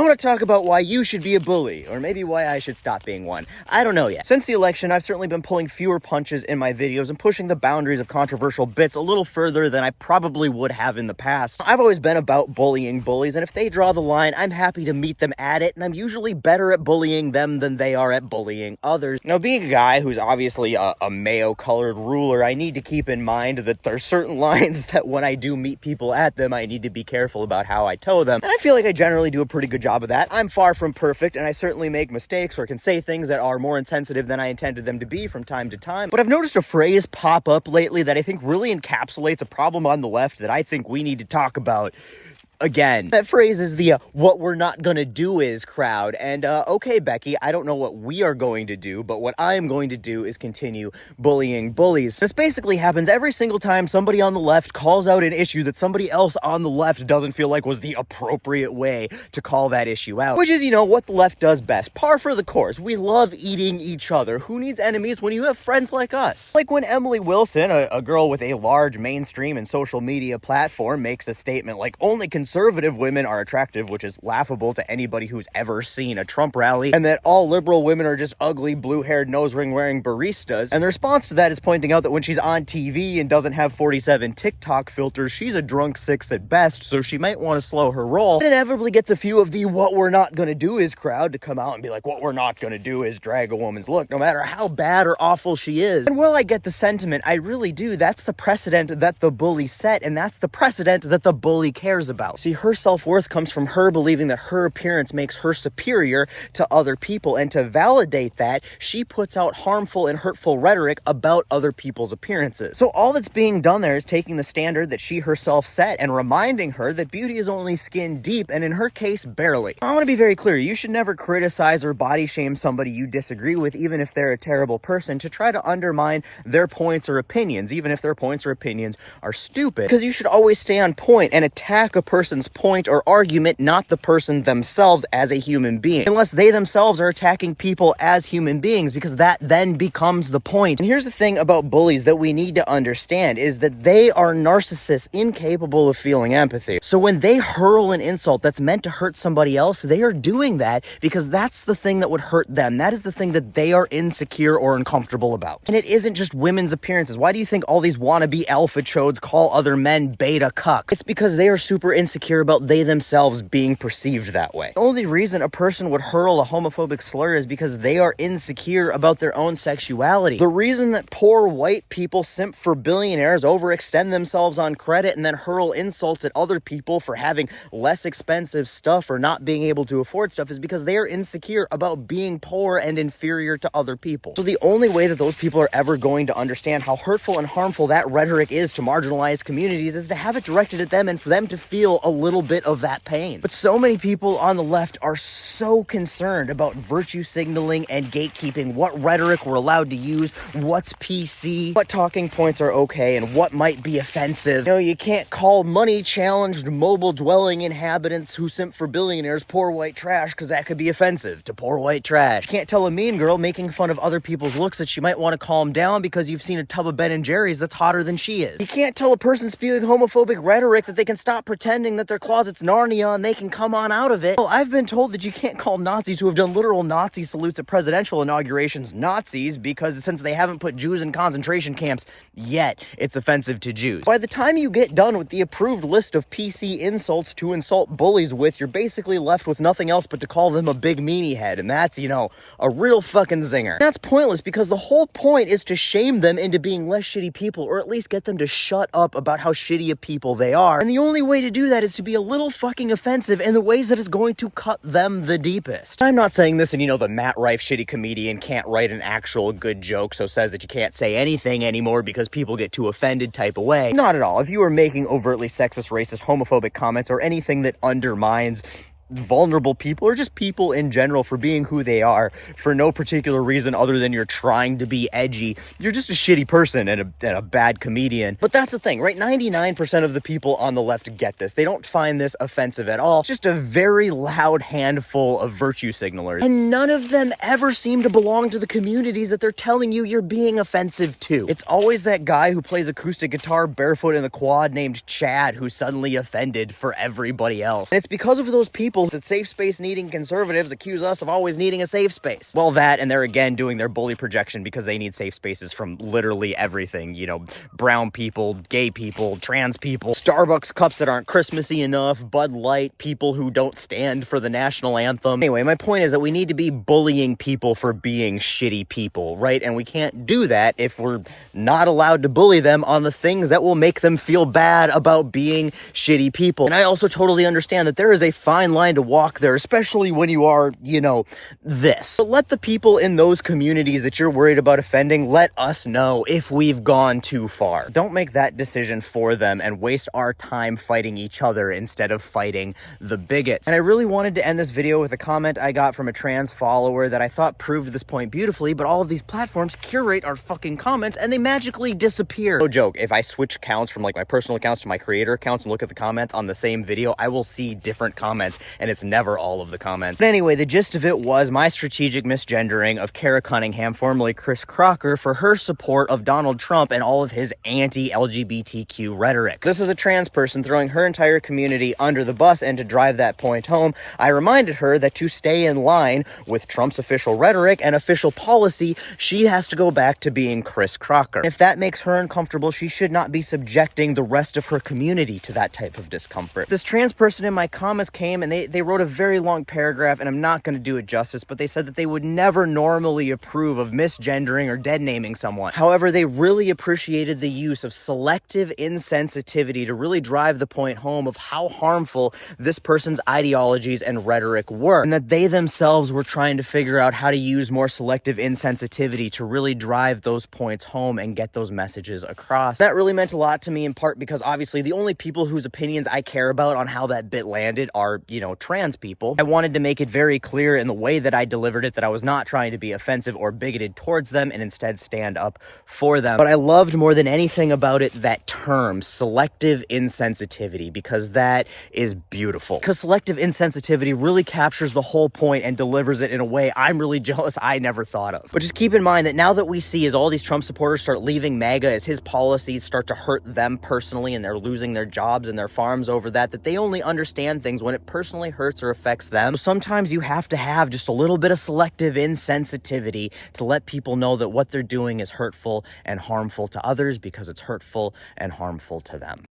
I want to talk about why you should be a bully, or maybe why I should stop being one. I don't know yet. Since the election, I've certainly been pulling fewer punches in my videos and pushing the boundaries of controversial bits a little further than I probably would have in the past. I've always been about bullying bullies, and if they draw the line, I'm happy to meet them at it, and I'm usually better at bullying them than they are at bullying others. Now, being a guy who's obviously a mayo-colored ruler, I need to keep in mind that there's certain lines that when I do meet people at them, I need to be careful about how I toe them, and I feel like I generally do a pretty good job of that. I'm far from perfect, and I certainly make mistakes or can say things that are more insensitive than I intended them to be from time to time, but I've noticed a phrase pop up lately that I think really encapsulates a problem on the left that I think we need to talk about. Again, that phrase is the what we're not gonna do is crowd. And okay, Becky, I don't know what we are going to do, but what I am going to do is continue bullying bullies. This basically happens every single time somebody on the left calls out an issue that somebody else on the left doesn't feel like was the appropriate way to call that issue out. Which is, you know, what the left does best. Par for the course. We love eating each other. Who needs enemies when you have friends like us? Like when Emily Wilson, a girl with a large mainstream and social media platform, makes a statement like, only conservative women are attractive, which is laughable to anybody who's ever seen a Trump rally, and that all liberal women are just ugly, blue-haired, nose-ring-wearing baristas. And the response to that is pointing out that when she's on TV and doesn't have 47 TikTok filters, she's a drunk six at best, so she might want to slow her roll. It inevitably gets a few of the what we're not gonna do is crowd to come out and be like, what we're not gonna do is drag a woman's look, no matter how bad or awful she is. And while I get the sentiment, I really do, that's the precedent that the bully set, and that's the precedent that the bully cares about. See, her self-worth comes from her believing that her appearance makes her superior to other people, and to validate that, she puts out harmful and hurtful rhetoric about other people's appearances. So all that's being done there is taking the standard that she herself set and reminding her that beauty is only skin deep, and in her case, barely. I want to be very clear, you should never criticize or body shame somebody you disagree with, even if they're a terrible person, to try to undermine their points or opinions, even if their points or opinions are stupid, because you should always stay on point and attack a person's point or argument, not the person themselves as a human being, unless they themselves are attacking people as human beings, because that then becomes the point. And here's the thing about bullies that we need to understand is that they are narcissists incapable of feeling empathy. So when they hurl an insult that's meant to hurt somebody else, they are doing that because that's the thing that would hurt them. That is the thing that they are insecure or uncomfortable about. And it isn't just women's appearances. Why do you think all these wannabe alpha chodes call other men beta cucks? It's because they are super insecure about they themselves being perceived that way. The only reason a person would hurl a homophobic slur is because they are insecure about their own sexuality. The reason that poor white people simp for billionaires, overextend themselves on credit, and then hurl insults at other people for having less expensive stuff or not being able to afford stuff is because they are insecure about being poor and inferior to other people. So the only way that those people are ever going to understand how hurtful and harmful that rhetoric is to marginalized communities is to have it directed at them and for them to feel a little bit of that pain. But so many people on the left are so concerned about virtue signaling and gatekeeping, what rhetoric we're allowed to use, what's PC, what talking points are okay, and what might be offensive. You know, you can't call money-challenged mobile-dwelling inhabitants who simp for billionaires poor white trash because that could be offensive to poor white trash. You can't tell a mean girl making fun of other people's looks that she might want to calm down because you've seen a tub of Ben & Jerry's that's hotter than she is. You can't tell a person spewing homophobic rhetoric that they can stop pretending that their closet's Narnia and they can come on out of it. Well, I've been told that you can't call Nazis who have done literal Nazi salutes at presidential inaugurations Nazis because since they haven't put Jews in concentration camps yet, it's offensive to Jews. By the time you get done with the approved list of PC insults to insult bullies with, you're basically left with nothing else but to call them a big meanie head, and that's, you know, a real fucking zinger. That's pointless because the whole point is to shame them into being less shitty people, or at least get them to shut up about how shitty a people they are, and the only way to do that is to be a little fucking offensive in the ways that is going to cut them the deepest. I'm not saying this and, you know, the Matt Rife shitty comedian can't write an actual good joke, so says that you can't say anything anymore because people get too offended type of way. Not at all. If you are making overtly sexist, racist, homophobic comments or anything that undermines vulnerable people or just people in general for being who they are for no particular reason other than you're trying to be edgy, you're just a shitty person and a bad comedian. But that's the thing, right? 99% of the people on the left get this. They don't find this offensive at all. It's just a very loud handful of virtue signalers. And none of them ever seem to belong to the communities that they're telling you you're being offensive to. It's always that guy who plays acoustic guitar barefoot in the quad named Chad who's suddenly offended for everybody else. And it's because of those people people that safe space needing conservatives accuse us of always needing a safe space. Well, that, and they're again doing their bully projection because they need safe spaces from literally everything, you know, brown people, gay people, trans people, Starbucks cups that aren't Christmassy enough, Bud Light, people who don't stand for the national anthem. Anyway, my point is that we need to be bullying people for being shitty people, right? And we can't do that if we're not allowed to bully them on the things that will make them feel bad about being shitty people. And I also totally understand that there is a fine line to walk there, especially when you are, you know, this. But let the people in those communities that you're worried about offending, let us know if we've gone too far. Don't make that decision for them and waste our time fighting each other instead of fighting the bigots. And I really wanted to end this video with a comment I got from a trans follower that I thought proved this point beautifully, but all of these platforms curate our fucking comments and they magically disappear. No joke, if I switch accounts from like my personal accounts to my creator accounts and look at the comments on the same video, I will see different comments and it's never all of the comments. But anyway, the gist of it was my strategic misgendering of Kara Cunningham, formerly Chris Crocker, for her support of Donald Trump and all of his anti-LGBTQ rhetoric. This is a trans person throwing her entire community under the bus, and to drive that point home, I reminded her that to stay in line with Trump's official rhetoric and official policy, she has to go back to being Chris Crocker. If that makes her uncomfortable, she should not be subjecting the rest of her community to that type of discomfort. This trans person in my comments came and they wrote a very long paragraph, and I'm not going to do it justice, but they said that they would never normally approve of misgendering or dead naming someone. However, they really appreciated the use of selective insensitivity to really drive the point home of how harmful this person's ideologies and rhetoric were, and that they themselves were trying to figure out how to use more selective insensitivity to really drive those points home and get those messages across. That really meant a lot to me, in part because obviously the only people whose opinions I care about on how that bit landed are, you know, trans people. I wanted to make it very clear in the way that I delivered it that I was not trying to be offensive or bigoted towards them, and instead stand up for them. But I loved more than anything about it that term, selective insensitivity, because that is beautiful. Because selective insensitivity really captures the whole point and delivers it in a way I'm really jealous I never thought of. But just keep in mind that now that we see as all these Trump supporters start leaving MAGA, as his policies start to hurt them personally and they're losing their jobs and their farms over that they only understand things when it personally hurts or affects them. So sometimes you have to have just a little bit of selective insensitivity to let people know that what they're doing is hurtful and harmful to others because it's hurtful and harmful to them.